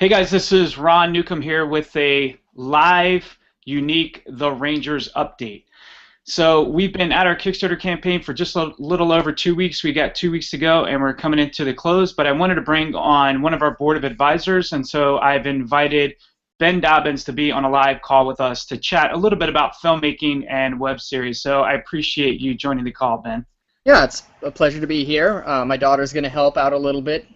Hey guys, this is Ron Newcomb here with a live, unique The Rangers update. So we've been at our Kickstarter campaign for just a little over 2 weeks. We got 2 weeks to go, and we're coming into the close. But I wanted to bring on one of our board of advisors, and so I've invited Ben Dobyns to be on a live call with us to chat a little bit about filmmaking and web series. So I appreciate you joining the call, Ben. Yeah, it's a pleasure to be here. My daughter's going to help out a little bit.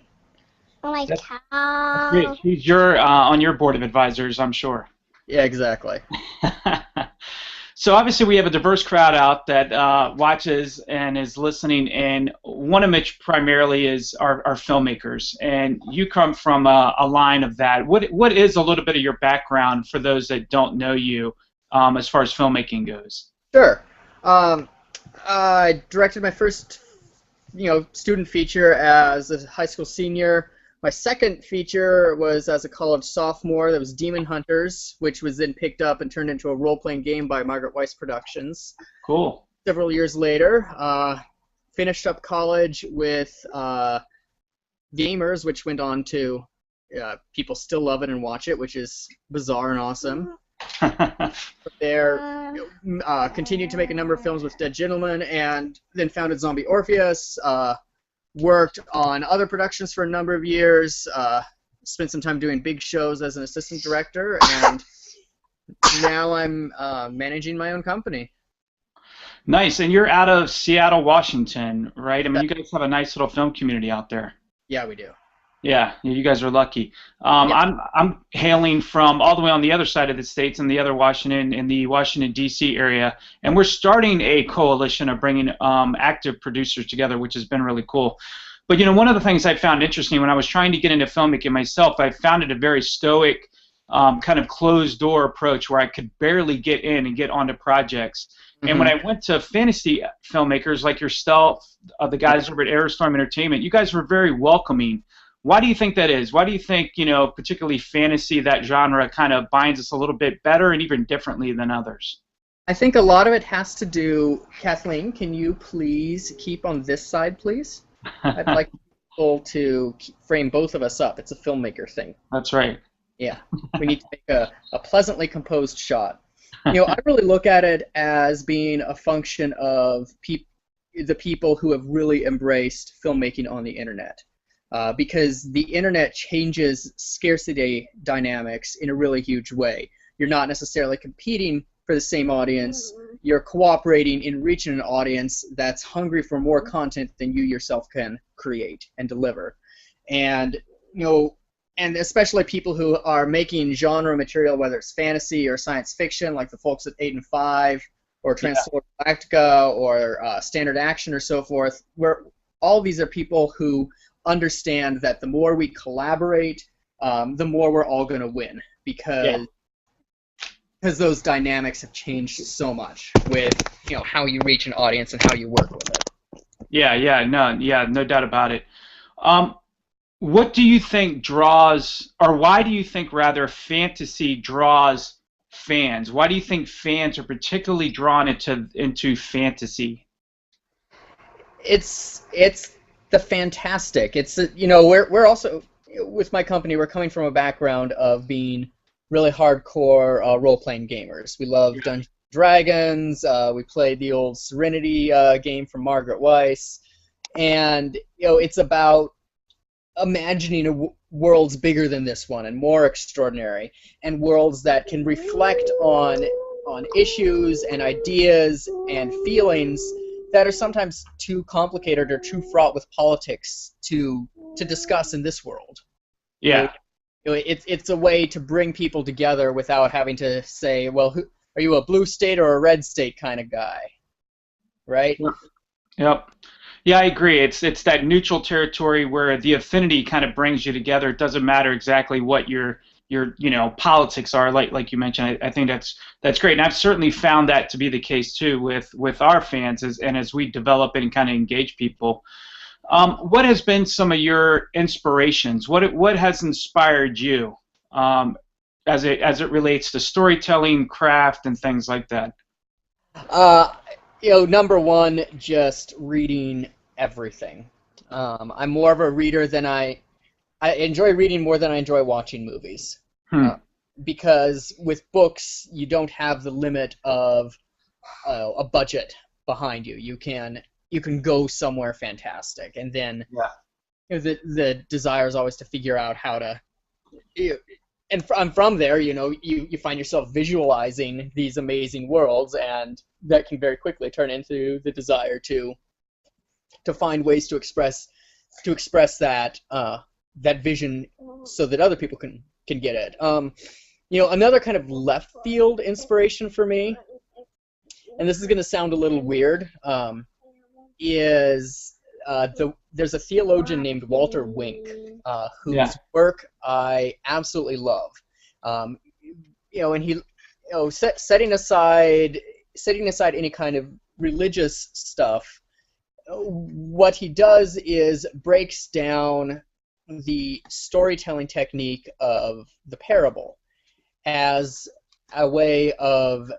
Oh my That's cow. great. She's on your board of advisors, I'm sure. Yeah, exactly. So obviously we have a diverse crowd out that watches and is listening, and one of which primarily is our filmmakers. And you come from a line of that. What is a little bit of your background for those that don't know you as far as filmmaking goes? Sure. I directed my first, student feature as a high school senior. My second feature was as a college sophomore. That was Demon Hunters, which was then picked up and turned into a role-playing game by Margaret Weis Productions. Cool. Several years later, finished up college with Gamers, which went on to people still love it and watch it, which is bizarre and awesome. There, continued to make a number of films with Dead Gentleman, and then founded Zombie Orpheus. Worked on other productions for a number of years. Spent some time doing big shows as an assistant director, and now I'm managing my own company. Nice. And you're out of Seattle, Washington, right? I mean, you guys have a nice little film community out there. Yeah, we do. Yeah, you guys are lucky. Yeah. I'm hailing from all the way on the other side of the states, in the other Washington, in the Washington D.C. area, and we're starting a coalition of bringing active producers together, which has been really cool. But one of the things I found interesting when I was trying to get into filmmaking myself, I found it a very stoic, kind of closed door approach where I could barely get in and get onto projects. And when I went to fantasy filmmakers like yourself, the guys over at Aerostorm Entertainment, you guys were very welcoming. Why do you think that is? Why do you think, particularly fantasy, that genre, kind of binds us a little bit better and even differently than others? I think a lot of it has to do. Kathleen, can you please keep on this side, please? I'd like people to frame both of us up. It's a filmmaker thing. That's right. Yeah, we need to make a pleasantly composed shot. I really look at it as being a function of the people who have really embraced filmmaking on the internet. Because the internet changes scarcity dynamics in a really huge way. You're not necessarily competing for the same audience. You're cooperating in reaching an audience that's hungry for more content than you yourself can create and deliver. And and especially people who are making genre material, whether it's fantasy or science fiction, like the folks at 8 and 5, or Transsolar Galactica, or Standard Action, or so forth. Where all these are people who understand that the more we collaborate, the more we're all going to win, because those dynamics have changed so much with how you reach an audience and how you work with it. No doubt about it. What do you think draws, or why do you think rather fantasy draws fans? Why do you think fans are particularly drawn into fantasy? It's the fantastic. It's we're also, with my company, we're coming from a background of being really hardcore role-playing gamers. We love Dungeons & Dragons. We played the old Serenity game from Margaret Weis, and it's about imagining worlds bigger than this one and more extraordinary, and worlds that can reflect on issues and ideas and feelings that are sometimes too complicated or too fraught with politics to discuss in this world. Yeah. It's a way to bring people together without having to say, well, are you a blue state or a red state kind of guy, right? Yep. Yeah, I agree. It's that neutral territory where the affinity kind of brings you together. It doesn't matter exactly what your politics are, like you mentioned. I think that's great, and I've certainly found that to be the case too with our fans as we develop it and kind of engage people. What has been some of your inspirations? What has inspired you as it relates to storytelling, craft, and things like that? Number one, just reading everything. I'm more of a reader than I I enjoy reading more than I enjoy watching movies. Hmm. Because with books, you don't have the limit of a budget behind you. You can go somewhere fantastic, and then Yeah. the desire is always to figure out how to. And from there, you find yourself visualizing these amazing worlds, and that can very quickly turn into the desire to find ways to express that that vision so that other people can get it. Another kind of left field inspiration for me, and this is going to sound a little weird, is there's a theologian named Walter Wink, whose work I absolutely love. And he, setting aside any kind of religious stuff, what he does is breaks down the storytelling technique of the parable as a way of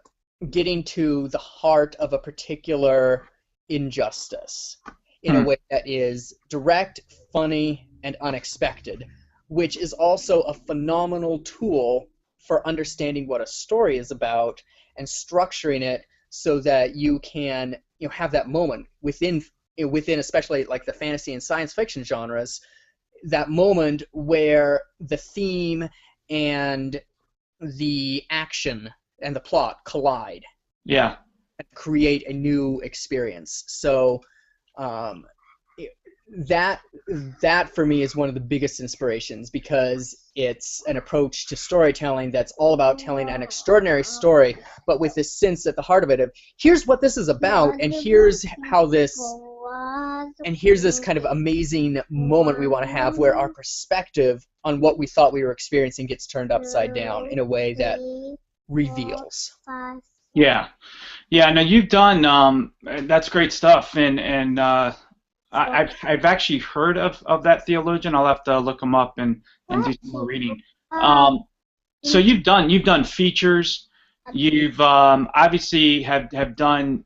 getting to the heart of a particular injustice in a way that is direct, funny, and unexpected, which is also a phenomenal tool for understanding what a story is about and structuring it so that you can have that moment within especially like the fantasy and science fiction genres, that moment where the theme and the action and the plot collide. Yeah. And create a new experience. So that for me is one of the biggest inspirations, because it's an approach to storytelling that's all about telling an extraordinary story, but with this sense at the heart of it of here's what this is about, and here's this kind of amazing moment we want to have where our perspective on what we thought we were experiencing gets turned upside down in a way that reveals. Yeah. No, you've done that's great stuff, and I've actually heard of that theologian. I'll have to look him up and do some more reading. So you've done features. You've obviously have done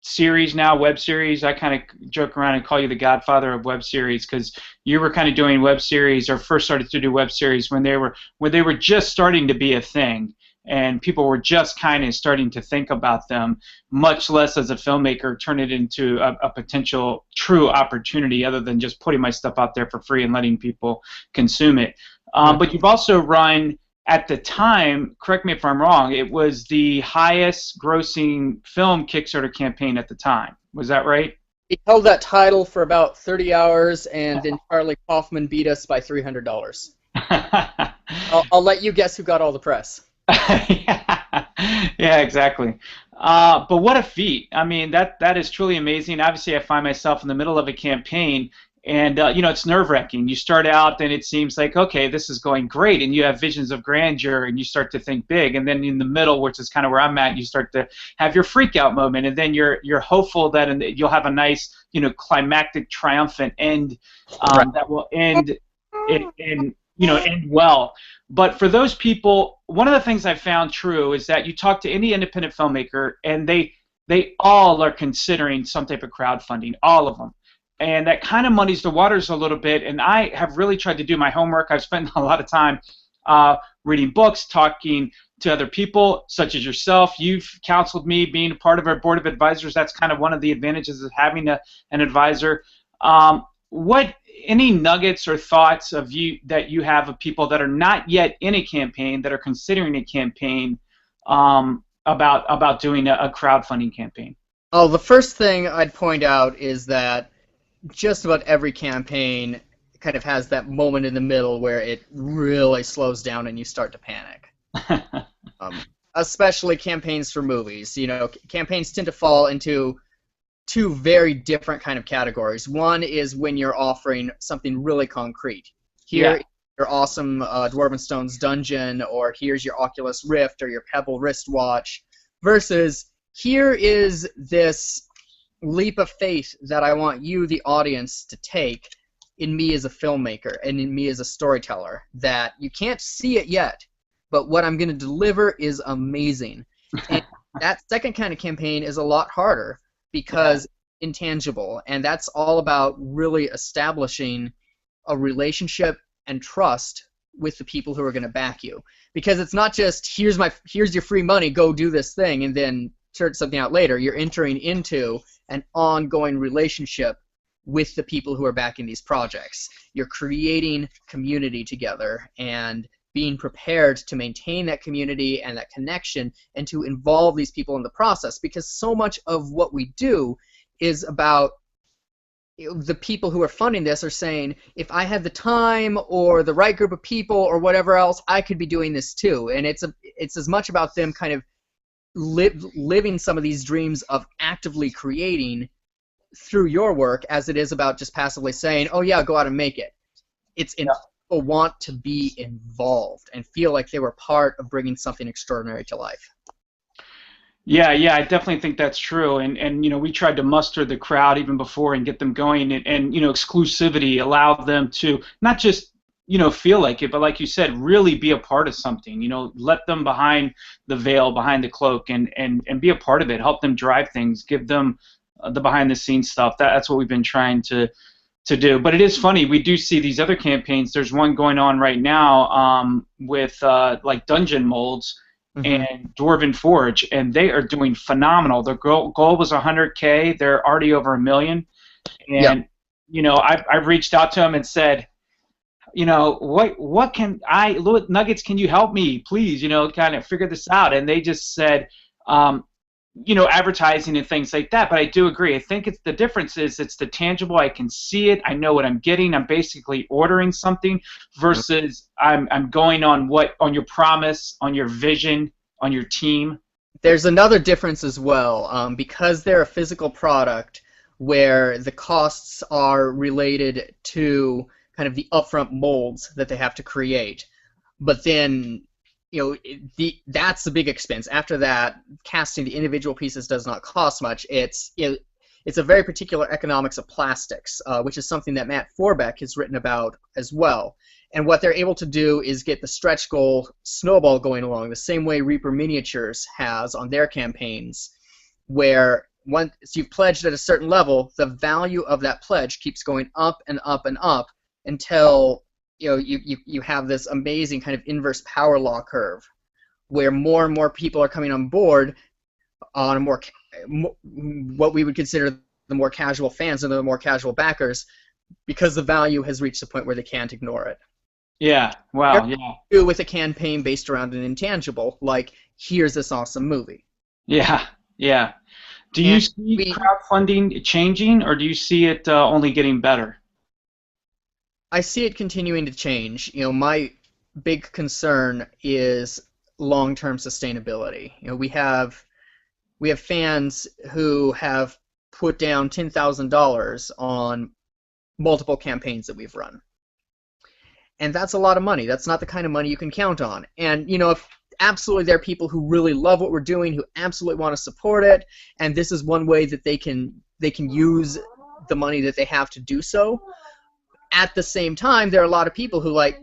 series now, web series. I kind of joke around and call you the godfather of web series, because you were kind of doing web series, or first started to do web series when they were just starting to be a thing, and people were just kind of starting to think about them, much less as a filmmaker turn it into a potential true opportunity, other than just putting my stuff out there for free and letting people consume it. But you've also run, at the time, correct me if I'm wrong, it was the highest grossing film Kickstarter campaign at the time. Was that right? He held that title for about 30 hours, and then Charlie Kaufman beat us by $300. I'll let you guess who got all the press. Yeah, exactly. But what a feat. I mean, that is truly amazing. Obviously, I find myself in the middle of a campaign, and it's nerve-wracking. You start out, and it seems like, okay, this is going great, and you have visions of grandeur, and you start to think big. And then in the middle, which is kind of where I'm at, you start to have your freak-out moment, and then you're hopeful that you'll have a nice, climactic, triumphant end that will end end well. But for those people, one of the things I found true is that you talk to any independent filmmaker, and they all are considering some type of crowdfunding, all of them. And that kind of muddies the waters a little bit, and I have really tried to do my homework. I've spent a lot of time reading books, talking to other people, such as yourself. You've counseled me, being a part of our board of advisors. That's kind of one of the advantages of having an advisor. Any nuggets or thoughts that you have of people that are not yet in a campaign, that are considering a campaign, about doing a crowdfunding campaign? Oh, the first thing I'd point out is that just about every campaign kind of has that moment in the middle where it really slows down and you start to panic. Especially campaigns for movies. Campaigns tend to fall into two very different kind of categories. One is when you're offering something really concrete. Here, your awesome Dwarven Stones dungeon, or here's your Oculus Rift or your Pebble wristwatch, versus here is this leap of faith that I want you, the audience, to take in me as a filmmaker and in me as a storyteller, that you can't see it yet, but what I'm going to deliver is amazing. And that second kind of campaign is a lot harder, because intangible, and that's all about really establishing a relationship and trust with the people who are going to back you, because it's not just here's your free money, go do this thing, and then sort something out later. You're entering into an ongoing relationship with the people who are backing these projects. You're creating community together and being prepared to maintain that community and that connection and to involve these people in the process, because so much of what we do is about the people who are funding this are saying, if I had the time or the right group of people or whatever else, I could be doing this too. And it's as much about them kind of living some of these dreams of actively creating through your work as it is about just passively saying, oh yeah, go out and make it. People want to be involved and feel like they were part of bringing something extraordinary to life. Yeah, I definitely think that's true. And we tried to muster the crowd even before and get them going, and exclusivity allowed them to not just feel like it, but like you said, really be a part of something. Let them behind the veil, behind the cloak, and be a part of it. Help them drive things. Give them the behind the scenes stuff. That's what we've been trying to do. But it is funny, we do see these other campaigns. There's one going on right now with like dungeon molds and Dwarven Forge, and they are doing phenomenal. Their goal was 100K. They're already over 1 million. And I've reached out to them and said, what can Nuggets, can you help me, please? Kind of figure this out. And they just said, advertising and things like that. But I do agree. I think the difference is it's the tangible. I can see it. I know what I'm getting. I'm basically ordering something versus I'm going on your promise, on your vision, on your team. There's another difference as well, because they're a physical product where the costs are related to kind of the upfront molds that they have to create. But then that's the big expense. After that, casting the individual pieces does not cost much. It's a very particular economics of plastics, which is something that Matt Forbeck has written about as well. And what they're able to do is get the stretch goal snowball going along the same way Reaper Miniatures has on their campaigns, where once you've pledged at a certain level, the value of that pledge keeps going up and up and up until you have this amazing kind of inverse power law curve where more and more people are coming on board on what we would consider the more casual fans and the more casual backers, because the value has reached the point where they can't ignore it. Yeah, wow, yeah. With a campaign based around an intangible, like, here's this awesome movie. Yeah. Do you see crowdfunding changing, or do you see it only getting better? I see it continuing to change. My big concern is long-term sustainability. We have fans who have put down $10,000 on multiple campaigns that we've run, and that's a lot of money. That's not the kind of money you can count on. And if absolutely there are people who really love what we're doing, who absolutely want to support it, and this is one way that they can use the money that they have to do so. At the same time, there are a lot of people who, like,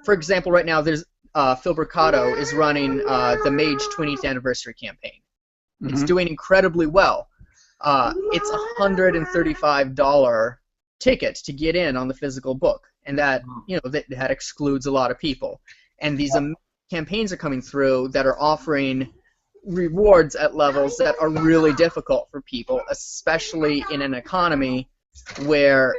for example, right now there's Phil Bricado is running the Mage 20th anniversary campaign. It's doing incredibly well. It's a $135 ticket to get in on the physical book, and that that excludes a lot of people. And these campaigns are coming through that are offering rewards at levels that are really difficult for people, especially in an economy where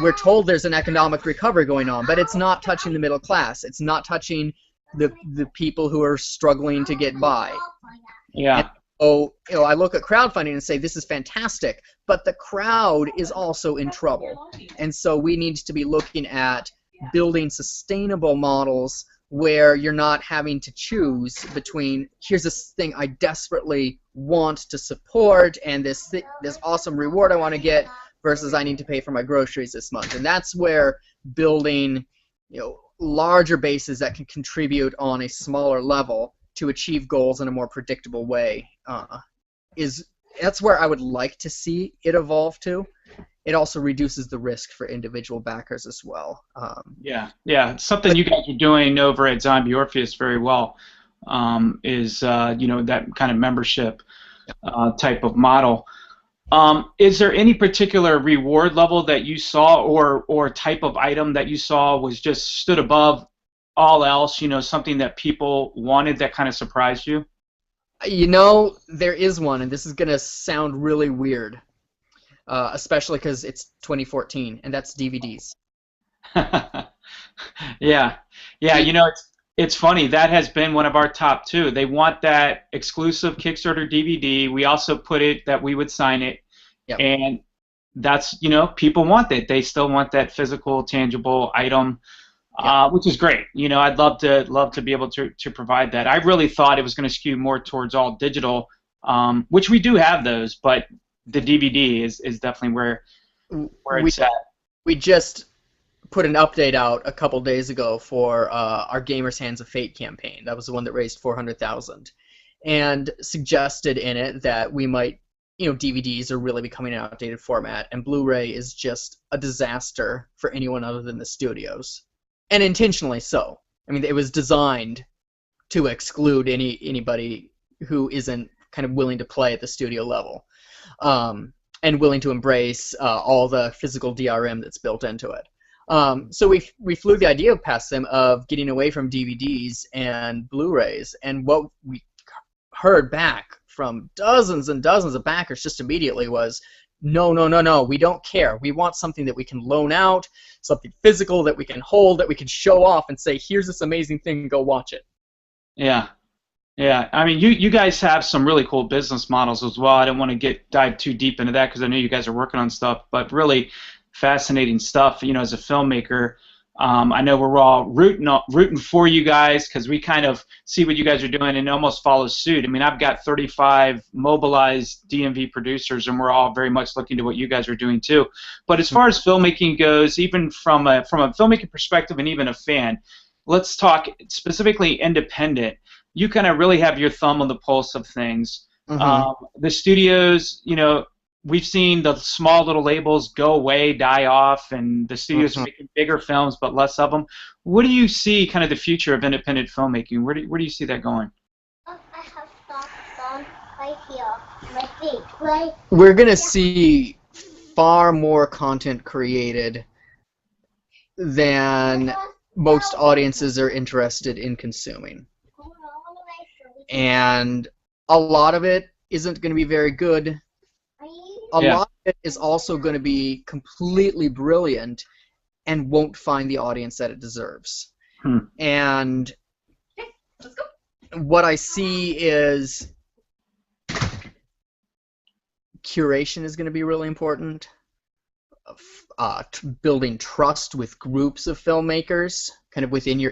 we're told there's an economic recovery going on, but it's not touching the middle class. It's not touching the people who are struggling to get by. Yeah. And so, I look at crowdfunding and say, this is fantastic, but the crowd is also in trouble. And so we need to be looking at building sustainable models where you're not having to choose between, here's this thing I desperately want to support and this awesome reward I want to get, versus I need to pay for my groceries this month. And that's where building larger bases that can contribute on a smaller level to achieve goals in a more predictable way that's where I would like to see it evolve to. It also reduces the risk for individual backers as well. Yeah, it's something you guys are doing over at Zombie Orpheus very well, is that kind of membership type of model. Is there any particular reward level that you saw, or type of item that you saw was just stood above all else? Something that people wanted that kind of surprised you. You know, there is one, and this is gonna sound really weird, especially because it's 2014, and that's DVDs. Yeah, yeah. The, It's funny. That has been one of our top two. They want that exclusive Kickstarter DVD. We also put it that we would sign it, yep, and that's people want it. They still want that physical, tangible item, yep. which is great. I'd love to be able to provide that. I really thought it was going to skew more towards all digital, which we do have those, but the DVD is definitely where We it's at. we just put an update out a couple days ago for our Gamers Hands of Fate campaign. That was the one that raised 400,000, and suggested in it that we might, DVDs are really becoming an outdated format, and Blu-ray is just a disaster for anyone other than the studios, and intentionally so. I mean, it was designed to exclude anybody who isn't kind of willing to play at the studio level, and willing to embrace all the physical DRM that's built into it. So we flew the idea past them of getting away from DVDs and Blu-rays, and what we heard back from dozens and dozens of backers just immediately was, no, no, no, no, we don't care. We want something that we can loan out, something physical that we can hold, that we can show off and say, here's this amazing thing, go watch it. Yeah. Yeah, I mean, you guys have some really cool business models as well. I don't want to dive too deep into that because I know you guys are working on stuff, but really fascinating stuff. As a filmmaker, I know we're all rooting for you guys because we kind of see what you guys are doing and almost follow suit. I mean, I've got 35 mobilized DMV producers, and we're all very much looking to what you guys are doing too. But as far as filmmaking goes, even from a filmmaking perspective and even a fan, let's talk specifically independent. You kind of really have your thumb on the pulse of things. Mm-hmm. The studios, we've seen the small little labels go away, die off, and the studios are Mm-hmm. making bigger films but less of them. What do you see kind of the future of independent filmmaking? Where do you see that going? I have some right here, my feet, right? We're going to see far more content created than most audiences are interested in consuming. And a lot of it isn't going to be very good. A Yeah. lot of it is also going to be completely brilliant and won't find the audience that it deserves. And what I see is curation is going to be really important. Building trust with groups of filmmakers, kind of within your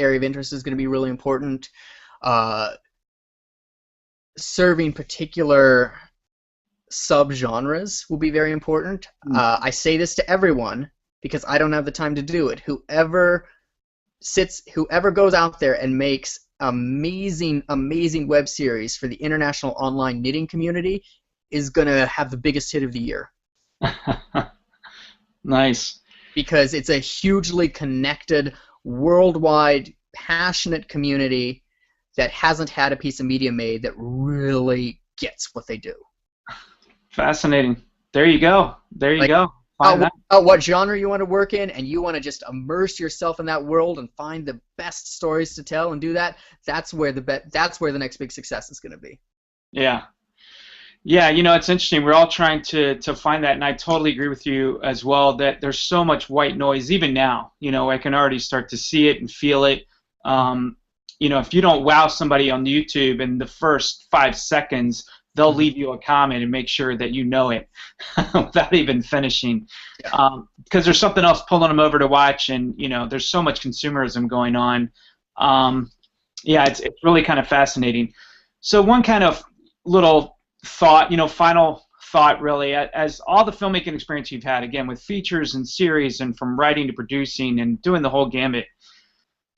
area of interest, is going to be really important. Serving particular subgenres will be very important. I say this to everyone because I don't have the time to do it. Whoever goes out there and makes amazing web series for the international online knitting community is going to have the biggest hit of the year. Nice. Because it's a hugely connected, worldwide, passionate community that hasn't had a piece of media made that really gets what they do. Fascinating. There you go. There you go. What genre you want to work in, and you want to just immerse yourself in that world and find the best stories to tell and do that. That's where the next big success is going to be. Yeah. Yeah, it's interesting. We're all trying to find that, and I totally agree with you as well that there's so much white noise even now. I can already start to see it and feel it. If you don't wow somebody on YouTube in the first 5 seconds, they'll leave you a comment and make sure that you know it without even finishing. Because there's something else pulling them over to watch, and there's so much consumerism going on. It's really kind of fascinating. So one kind of little thought, final thought really, as all the filmmaking experience you've had, again, with features and series and from writing to producing and doing the whole gambit,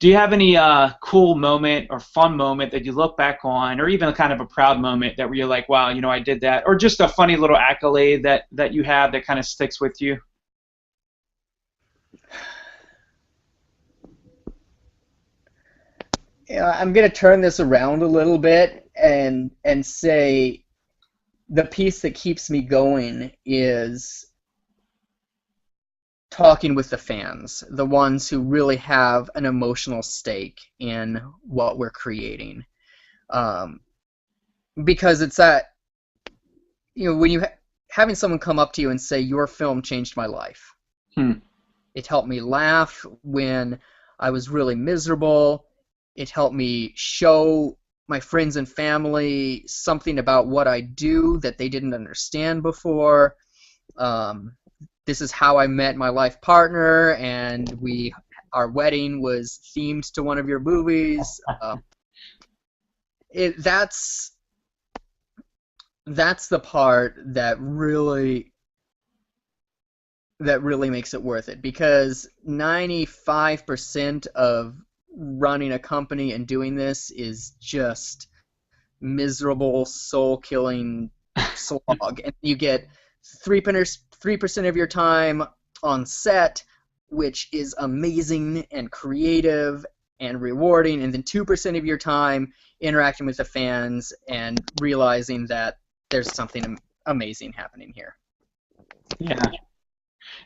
do you have any cool moment or fun moment that you look back on, or even kind of a proud moment that where you're like, wow, I did that, or just a funny little accolade that you have that kind of sticks with you? I'm going to turn this around a little bit and say the piece that keeps me going is talking with the fans, the ones who really have an emotional stake in what we're creating. Because it's that, when having someone come up to you and say, your film changed my life. It helped me laugh when I was really miserable. It helped me show my friends and family something about what I do that they didn't understand before. This is how I met my life partner, and our wedding was themed to one of your movies. That's the part that really makes it worth it, because 95% of running a company and doing this is just miserable, soul-killing slog, and you get 3% of your time on set, which is amazing and creative and rewarding, and then 2% of your time interacting with the fans and realizing that there's something amazing happening here. Yeah.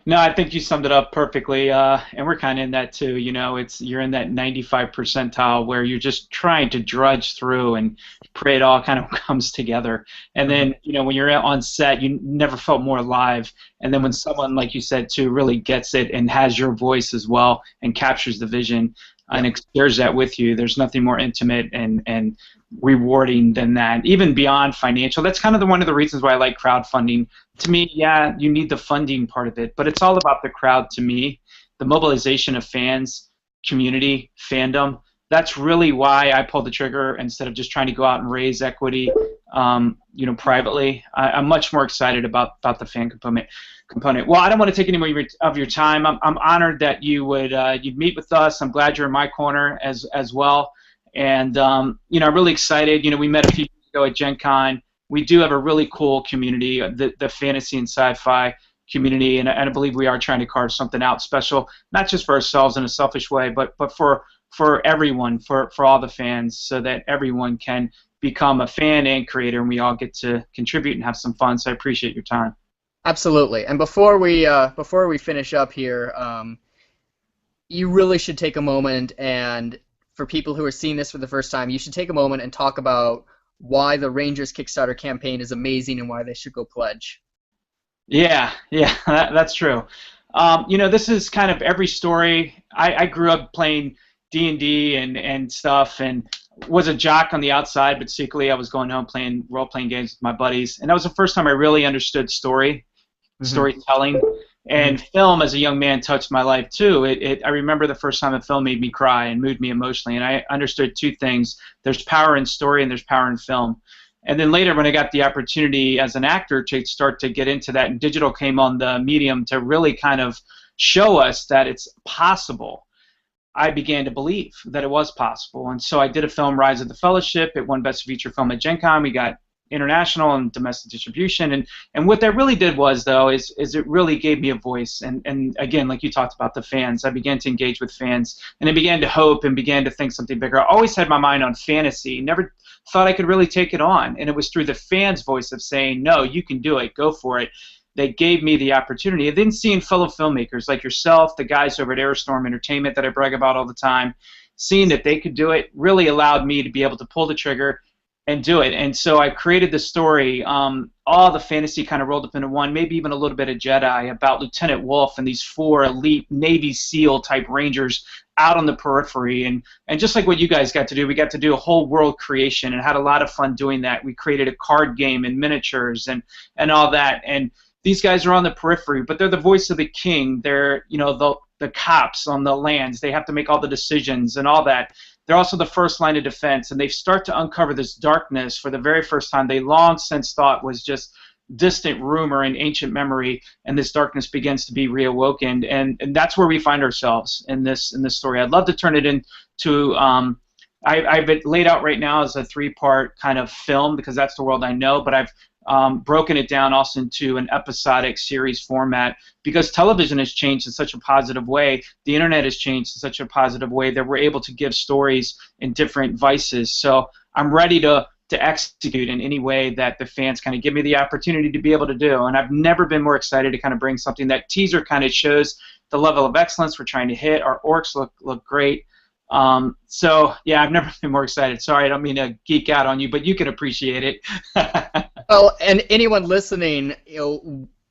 No, I think you summed it up perfectly, and we're kind of in that too. You're in that 95 percentile where you're just trying to drudge through and pray it all kind of comes together. And then, when you're on set, you never felt more alive. And then when someone, like you said too, really gets it and has your voice as well and captures the vision and shares that with you, there's nothing more intimate and rewarding than that, even beyond financial. That's kind of one of the reasons why I like crowdfunding. To me, yeah, you need the funding part of it, but it's all about the crowd to me, the mobilization of fans, community, fandom. That's really why I pulled the trigger instead of just trying to go out and raise equity, privately. I'm much more excited about the fan component. Well, I don't want to take any more of your time. I'm honored that you'd meet with us. I'm glad you're in my corner as well. And I'm really excited. We met a few years ago at Gen Con. We do have a really cool community, the fantasy and sci-fi community, and I believe we are trying to carve something out special, not just for ourselves in a selfish way, but for everyone, for all the fans, so that everyone can become a fan and creator, and we all get to contribute and have some fun. So I appreciate your time. Absolutely. And before we finish up here, you really should take a moment, and for people who are seeing this for the first time, you should take a moment and talk about why the Rangers Kickstarter campaign is amazing and why they should go pledge. Yeah, that's true. This is kind of every story. I grew up playing D&D and stuff, and was a jock on the outside, but secretly I was going home playing role-playing games with my buddies, and that was the first time I really understood storytelling. And film, as a young man, touched my life too. I remember the first time a film made me cry and moved me emotionally, and I understood two things: there's power in story and there's power in film. And then later, when I got the opportunity as an actor to start to get into that, and digital came on the medium to really kind of show us that it's possible, I began to believe that it was possible. And so I did a film, Rise of the Fellowship. It won Best Feature Film at Gen Con. We got international and domestic distribution, and what that really did was, though, is it really gave me a voice, and again, like you talked about the fans, I began to engage with fans, and I began to hope and began to think something bigger. I always had my mind on fantasy, never thought I could really take it on, and it was through the fans' voice of saying, no, you can do it, go for it. They gave me the opportunity, and then seeing fellow filmmakers like yourself, the guys over at Airstream Entertainment that I brag about all the time, seeing that they could do it really allowed me to be able to pull the trigger and do it. And so I created the story, all the fantasy kind of rolled up into one, maybe even a little bit of Jedi, about Lieutenant Wolf and these 4 elite Navy SEAL type Rangers out on the periphery. And just like what you guys got to do, we got to do a whole world creation and had a lot of fun doing that. We created a card game and miniatures and all that. And these guys are on the periphery, but they're the voice of the king. They're, the cops on the lands. They have to make all the decisions and all that. They're also the first line of defense, and they start to uncover this darkness for the very first time they long since thought was just distant rumor and ancient memory, and this darkness begins to be reawoken, and that's where we find ourselves in this story. I'd love to turn it into I've it laid out right now as a 3-part kind of film, because that's the world I know, but I've broken it down also into an episodic series format, because television has changed in such a positive way, the internet has changed in such a positive way that we're able to give stories in different vices. So I'm ready to to execute in any way that the fans kind of give me the opportunity to be able to do. And I've never been more excited to kind of bring something. That teaser kind of shows the level of excellence we're trying to hit. Our orcs look great. So yeah, I've never been more excited. Sorry, I don't mean to geek out on you, but you can appreciate it. Well, and anyone listening,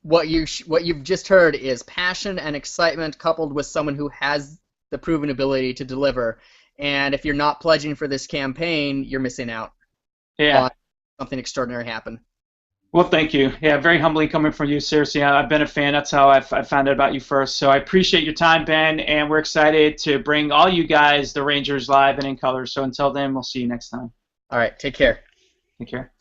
what you've just heard is passion and excitement coupled with someone who has the proven ability to deliver. And if you're not pledging for this campaign, you're missing out. Yeah. Something extraordinary happen. Well, thank you. Yeah, very humbling coming from you. Seriously, I've been a fan. That's how I found out about you first. So I appreciate your time, Ben, and we're excited to bring all you guys the Rangers live and in color. So until then, we'll see you next time. All right, take care. Take care.